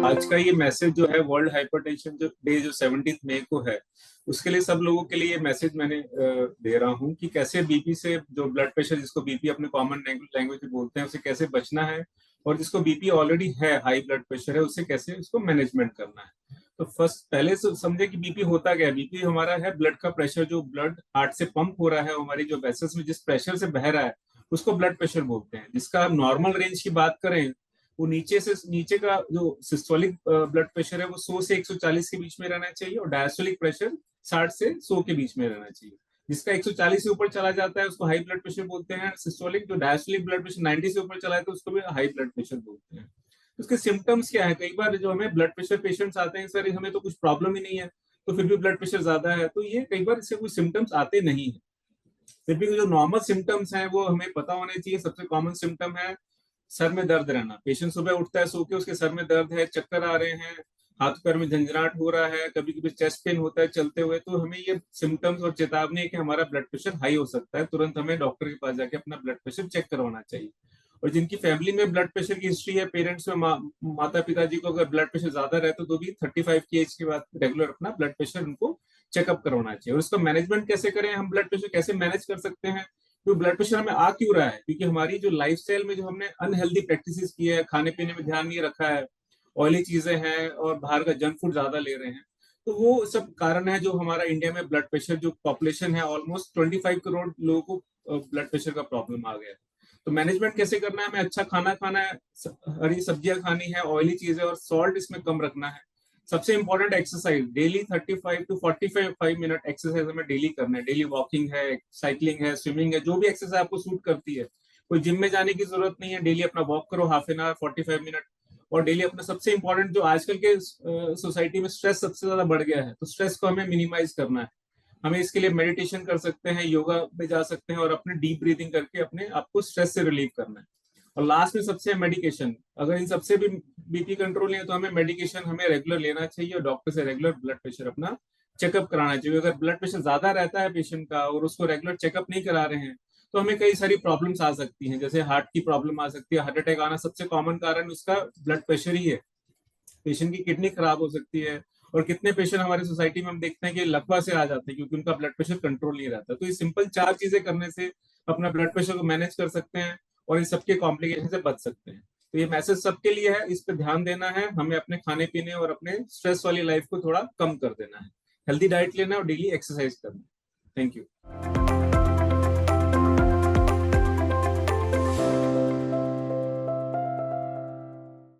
आज का ये मैसेज जो है वर्ल्ड हाइपरटेंशन जो डे जो 17 मई को है, उसके लिए सब लोगों के लिए ये मैसेज मैंने दे रहा हूँ कि कैसे बीपी से, जो ब्लड प्रेशर जिसको बीपी अपने कॉमन लैंग्वेज में बोलते हैं, उसे कैसे बचना है, और जिसको बीपी ऑलरेडी है, हाई ब्लड प्रेशर है, उसे कैसे उसको मैनेजमेंट करना है। तो फर्स्ट पहले से समझे कि बीपी होता क्या है। बीपी हमारा है ब्लड का प्रेशर, जो ब्लड हार्ट से पंप हो रहा है, हमारी जो वेसल्स में जिस प्रेशर से बह रहा है उसको ब्लड प्रेशर बोलते हैं। जिसका नॉर्मल रेंज की बात करें, वो नीचे का जो सिस्टोलिक ब्लड प्रेशर है वो 100 से 140 के बीच में रहना चाहिए, और डायस्टोलिक प्रेशर 60 से 100 के बीच में रहना चाहिए। जिसका 140 से ऊपर चला जाता है उसको हाई ब्लड प्रेशर बोलते हैं। सिस्टोलिक जो डायस्टोलिक ब्लड प्रेशर 90 से ऊपर चला है तो उसको भी हाई ब्लड प्रेशर बोलते हैं। उसके सिम्टम्स क्या है? कई बार जो हमें ब्लड प्रेशर पेशेंट्स आते हैं, सर हमें तो कुछ प्रॉब्लम ही नहीं है, तो फिर भी ब्लड प्रेशर ज्यादा है, तो ये कई बार इससे कोई सिम्टम्स आते नहीं है। फिर भी जो नॉर्मल सिम्टम्स हैं वो हमें पता होने चाहिए। सबसे कॉमन सिम्टम है सर में दर्द रहना। पेशेंट सुबह उठता है सो के, उसके सर में दर्द है, चक्कर आ रहे हैं, हाथ पैर में झंझनाहट हो रहा है, कभी कभी चेस्ट पेन होता है चलते हुए, तो हमें ये सिम्टम्स और चेतावनी है कि हमारा ब्लड प्रेशर हाई हो सकता है। तुरंत हमें डॉक्टर के पास जाके अपना ब्लड प्रेशर चेक करवाना चाहिए। और जिनकी फैमिली में ब्लड प्रेशर की हिस्ट्री है, पेरेंट्स में माता पिताजी को अगर ब्लड प्रेशर ज्यादा रहता तो भी 35 की एज के बाद रेगुलर अपना ब्लड प्रेशर उनको चेकअप करवाना चाहिए। और उसका मैनेजमेंट कैसे करें, हम ब्लड प्रेशर कैसे मैनेज कर सकते हैं? तो ब्लड प्रेशर हमें आ क्यों रहा है? क्योंकि हमारी जो लाइफस्टाइल में जो हमने अनहेल्दी प्रैक्टिसेस की है, खाने पीने में ध्यान नहीं रखा है, ऑयली चीजें हैं और बाहर का जंक फूड ज्यादा ले रहे हैं, तो वो सब कारण है जो हमारा इंडिया में ब्लड प्रेशर, जो पॉपुलेशन है ऑलमोस्ट 25 करोड़ लोगों को ब्लड प्रेशर का प्रॉब्लम आ गया है। तो मैनेजमेंट कैसे करना है? हमें अच्छा खाना खाना है, हरी सब्जियां खानी है, ऑयली चीजें और सॉल्ट इसमें कम रखना है। सबसे important exercise, daily 35 to 45 minute exercise हमें डेली करना है। डेली वॉकिंग है, साइकिलिंग है, स्विमिंग है, जो भी एक्सरसाइज आपको सूट करती है। कोई जिम में जाने की जरूरत नहीं है, डेली अपना वॉक करो हाफ एन आवर 45 मिनट। और डेली अपना, सबसे इंपॉर्टेंट जो आजकल के सोसाइटी में स्ट्रेस सबसे ज्यादा बढ़ गया है, तो स्ट्रेस को हमें मिनिमाइज करना है। हमें इसके लिए मेडिटेशन कर सकते हैं, योगा में जा सकते हैं और अपने डीप ब्रीदिंग करके अपने आपको स्ट्रेस से रिलीव करना है। और लास्ट में सबसे मेडिकेशन, अगर इन सबसे भी बीपी कंट्रोल नहीं है तो हमें मेडिकेशन हमें रेगुलर लेना चाहिए और डॉक्टर से रेगुलर ब्लड प्रेशर अपना चेकअप कराना चाहिए। अगर ब्लड प्रेशर ज्यादा रहता है पेशेंट का और उसको रेगुलर चेकअप नहीं करा रहे हैं तो हमें कई सारी प्रॉब्लम्स आ सकती हैं, जैसे हार्ट की प्रॉब्लम आ सकती है। हार्ट अटैक आना सबसे कॉमन कारण उसका ब्लड प्रेशर ही है। पेशेंट की किडनी खराब हो सकती है। और कितने पेशेंट हमारे सोसाइटी में हम देखते हैं कि लकवा से आ जाते हैं क्योंकि उनका ब्लड प्रेशर कंट्रोल नहीं रहता। तो ये सिंपल 4 चीजें करने से अपना ब्लड प्रेशर को मैनेज कर सकते हैं और इन सबके कॉम्प्लिकेशन से बच सकते हैं। तो ये मैसेज सबके लिए है, इस पर ध्यान देना है। हमें अपने खाने पीने और अपने स्ट्रेस वाली लाइफ को थोड़ा कम कर देना है, हेल्दी डाइट लेना है और डेली एक्सरसाइज करना है। Thank you.